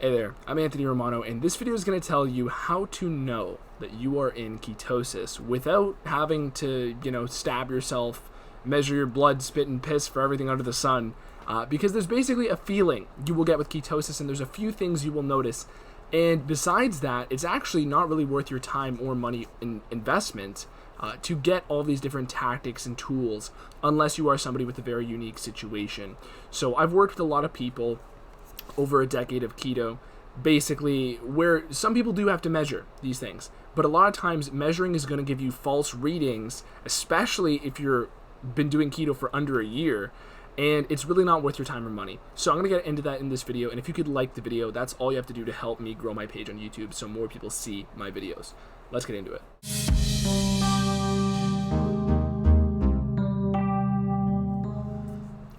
Hey there, I'm AnthonyRomano, and this video is going to tell you how to know that you are in ketosis without having to, stab yourself, measure your blood, spit, and piss for everything under the sun, because there's basically a feeling you will get with ketosis, and there's a few things you will notice, and besides that, it's actually not really worth your time or money investment to get all these different tactics and tools unless you are somebody with a very unique situation. So I've worked with a lot of people over a decade of keto, basically, where some people do have to measure these things, but a lot of times measuring is going to give you false readings, especially if you're been doing keto for under a year, and it's really not worth your time or money. So I'm going to get into that in this video, and if you could like the video, that's all you have to do to help me grow my page on YouTube so more people see my videos. Let's get into it.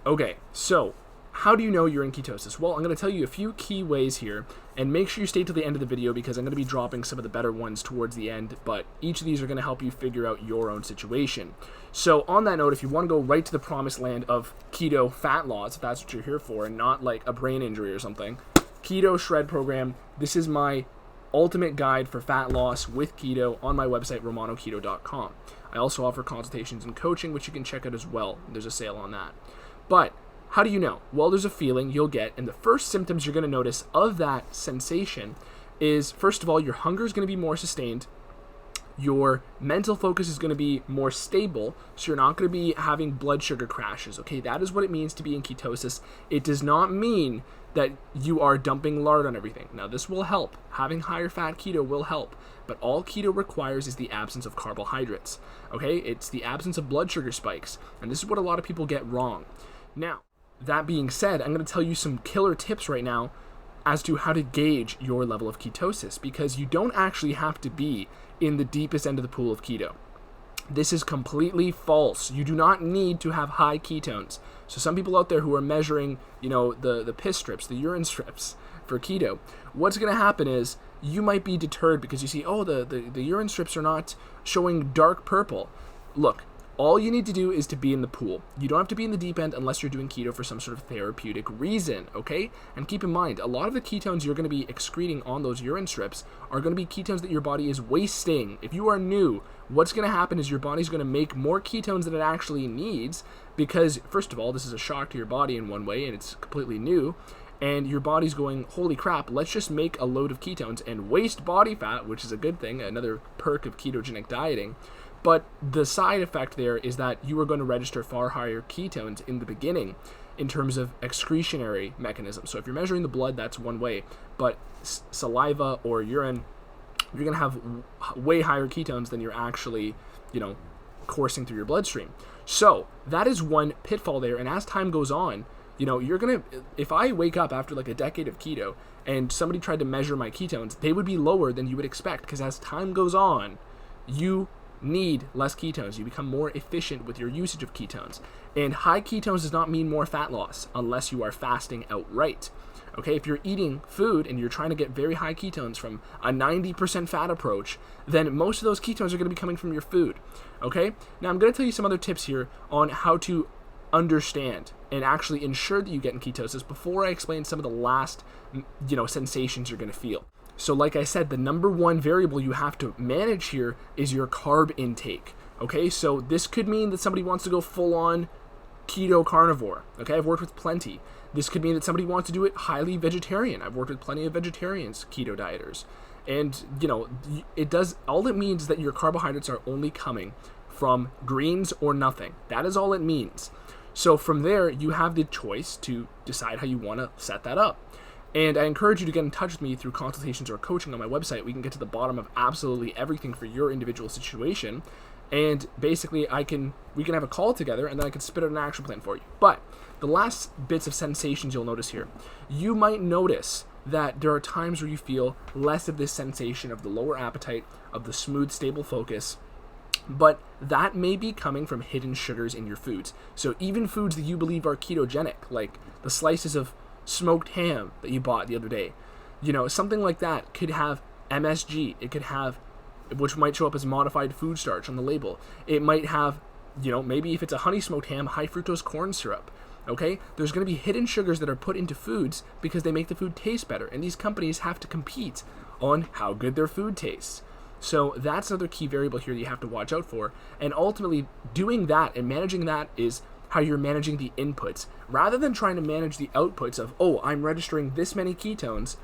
Okay, so how do you know you're in ketosis? Well, I'm going to tell you a few key ways here, and make sure you stay till the end of the video because I'm going to be dropping some of the better ones towards the end, but each of these are going to help you figure out your own situation. So on that note, if you want to go right to the promised land of keto fat loss, if that's what you're here for, and not like a brain injury or something, Keto Shred Program, this is my ultimate guide for fat loss with keto on my website, romanoketo.com. I also offer consultations and coaching, which you can check out as well. There's a sale on that. But how do you know? Well, there's a feeling you'll get, and the first symptoms you're going to notice of that sensation is, first of all, your hunger is going to be more sustained, your mental focus is going to be more stable, so you're not going to be having blood sugar crashes, okay? That is what it means to be in ketosis. It does not mean that you are dumping lard on everything. Now, this will help. Having higher fat keto will help, but all keto requires is the absence of carbohydrates, okay? It's the absence of blood sugar spikes, and this is what a lot of people get wrong. Now, that being said, I'm going to tell you some killer tips right now as to how to gauge your level of ketosis, because you don't actually have to be in the deepest end of the pool of keto. This is completely false. You do not need to have high ketones. So some people out there who are measuring, the piss strips, the urine strips for keto, what's going to happen is you might be deterred because you see, oh, the urine strips are not showing dark purple. Look, all you need to do is to be in the pool. You don't have to be in the deep end unless you're doing keto for some sort of therapeutic reason, okay? And keep in mind, a lot of the ketones you're going to be excreting on those urine strips are going to be ketones that your body is wasting. If you are new, what's going to happen is your body's going to make more ketones than it actually needs because, first of all, this is a shock to your body in one way, and it's completely new, and your body's going, holy crap, let's just make a load of ketones and waste body fat, which is a good thing, another perk of ketogenic dieting. But the side effect there is that you are going to register far higher ketones in the beginning in terms of excretionary mechanisms. So if you're measuring the blood, that's one way. But saliva or urine, you're going to have way higher ketones than you're actually, coursing through your bloodstream. So that is one pitfall there. And as time goes on, you're going to, if I wake up after like a decade of keto and somebody tried to measure my ketones, they would be lower than you would expect because as time goes on, you need less ketones. You become more efficient with your usage of ketones. And high ketones does not mean more fat loss unless you are fasting outright. Okay, if you're eating food and you're trying to get very high ketones from a 90% fat approach, then most of those ketones are going to be coming from your food. Okay, now I'm going to tell you some other tips here on how to understand and actually ensure that you get in ketosis before I explain some of the last, sensations you're going to feel. So like I said, the number one variable you have to manage here is your carb intake, okay? So this could mean that somebody wants to go full-on keto carnivore, okay? I've worked with plenty. This could mean that somebody wants to do it highly vegetarian. I've worked with plenty of vegetarians, keto dieters. And, it does, all it means is that your carbohydrates are only coming from greens or nothing. That is all it means. So from there, you have the choice to decide how you want to set that up. And I encourage you to get in touch with me through consultations or coaching on my website. We can get to the bottom of absolutely everything for your individual situation. And basically, we can have a call together, and then I can spit out an action plan for you. But the last bits of sensations you'll notice here, you might notice that there are times where you feel less of this sensation of the lower appetite, of the smooth, stable focus, but that may be coming from hidden sugars in your foods. So even foods that you believe are ketogenic, like the slices of smoked ham that you bought the other day, something like that could have MSG. It could have, which might show up as modified food starch on the label. It might have, maybe if it's a honey smoked ham, high fructose corn syrup. Okay, there's going to be hidden sugars that are put into foods because they make the food taste better, and these companies have to compete on how good their food tastes. So that's another key variable here that you have to watch out for, and ultimately doing that and managing that is how you're managing the inputs. Rather than trying to manage the outputs of, oh, I'm registering this many ketones,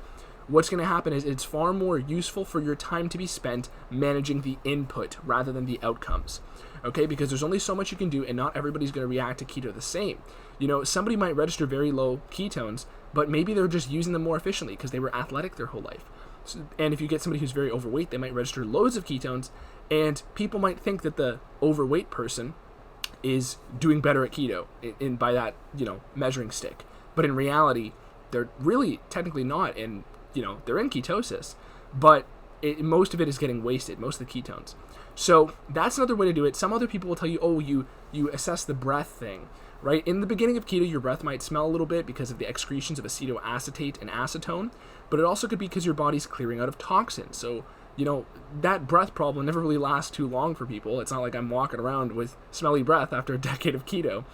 what's going to happen is it's far more useful for your time to be spent managing the input rather than the outcomes. Okay, because there's only so much you can do, and not everybody's going to react to keto the same. You know, somebody might register very low ketones, but maybe they're just using them more efficiently because they were athletic their whole life. So, and if you get somebody who's very overweight, they might register loads of ketones, and people might think that the overweight person is doing better at keto in by that, you know, measuring stick. But in reality, they're really technically not, and, you know, they're in ketosis, but most of it is getting wasted, most of the ketones. So that's another way to do it. Some other people will tell you, oh, you assess the breath thing, right? In the beginning of keto, your breath might smell a little bit because of the excretions of acetoacetate and acetone, but it also could be because your body's clearing out of toxins. So, you know, that breath problem never really lasts too long for people. It's not like I'm walking around with smelly breath after a decade of keto.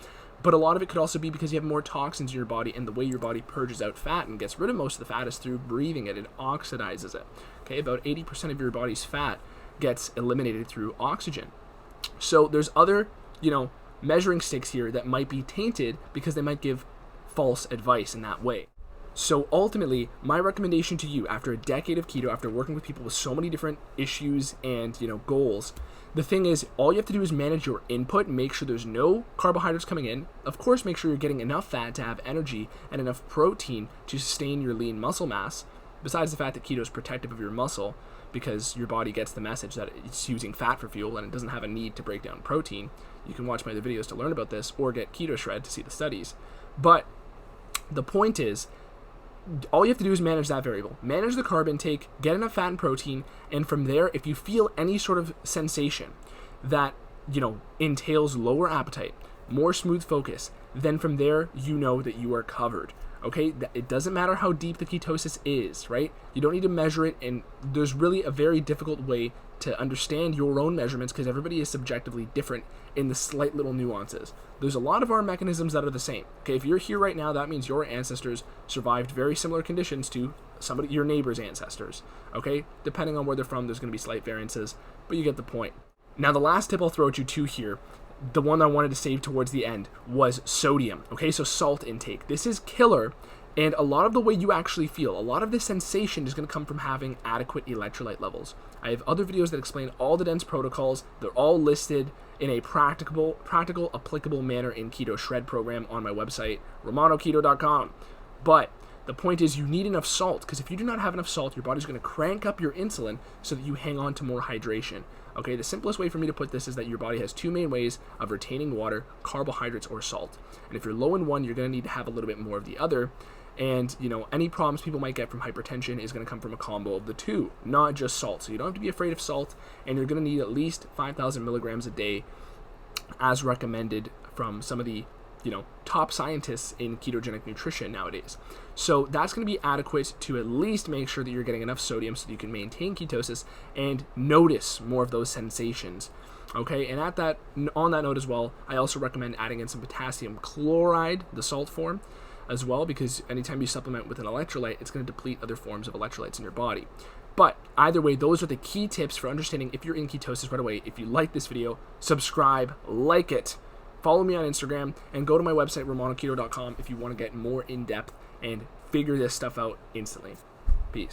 But a lot of it could also be because you have more toxins in your body, and the way your body purges out fat and gets rid of most of the fat is through breathing it. It oxidizes it. Okay, about 80% of your body's fat gets eliminated through oxygen. So there's other, you know, measuring sticks here that might be tainted because they might give false advice in that way. So ultimately, my recommendation to you after a decade of keto, after working with people with so many different issues and, you know, goals, the thing is, all you have to do is manage your input and make sure there's no carbohydrates coming in. Of course, make sure you're getting enough fat to have energy and enough protein to sustain your lean muscle mass, besides the fact that keto is protective of your muscle because your body gets the message that it's using fat for fuel and it doesn't have a need to break down protein. You can watch my other videos to learn about this, or get Keto Shred to see the studies. But the point is, all you have to do is manage that variable. Manage the carb intake, get enough fat and protein, and from there, if you feel any sort of sensation that, you know, entails lower appetite, more smooth focus, then from there, you know that you are covered. Okay, it doesn't matter how deep the ketosis is, right? You don't need to measure it, and there's really a very difficult way to understand your own measurements because everybody is subjectively different in the slight little nuances. There's a lot of our mechanisms that are the same. Okay, if you're here right now, that means your ancestors survived very similar conditions to your neighbor's ancestors. Okay, depending on where they're from, there's going to be slight variances, but you get the point. Now, the last tip I'll throw at you too here, the one I wanted to save towards the end, was sodium. Okay, so salt intake. This is killer, and a lot of the way you actually feel, a lot of the sensation is going to come from having adequate electrolyte levels. I have other videos that explain all the dense protocols. They're all listed in a practical, applicable manner in Keto Shred program on my website, romanoketo.com. But the point is, you need enough salt, because if you do not have enough salt, your body's going to crank up your insulin so that you hang on to more hydration. Okay, the simplest way for me to put this is that your body has two main ways of retaining water: carbohydrates or salt. And if you're low in one, you're going to need to have a little bit more of the other. And, you know, any problems people might get from hypertension is going to come from a combo of the two, not just salt. So you don't have to be afraid of salt, and you're going to need at least 5,000 milligrams a day as recommended from some of the, you know, top scientists in ketogenic nutrition nowadays. So that's going to be adequate to at least make sure that you're getting enough sodium so that you can maintain ketosis and notice more of those sensations. Okay, and on that note as well, I also recommend adding in some potassium chloride, the salt form, as well, because anytime you supplement with an electrolyte, it's going to deplete other forms of electrolytes in your body. But either way, those are the key tips for understanding if you're in ketosis right away. If you like this video, subscribe, like it, follow me on Instagram, and go to my website, romanoketo.com, if you want to get more in-depth and figure this stuff out instantly.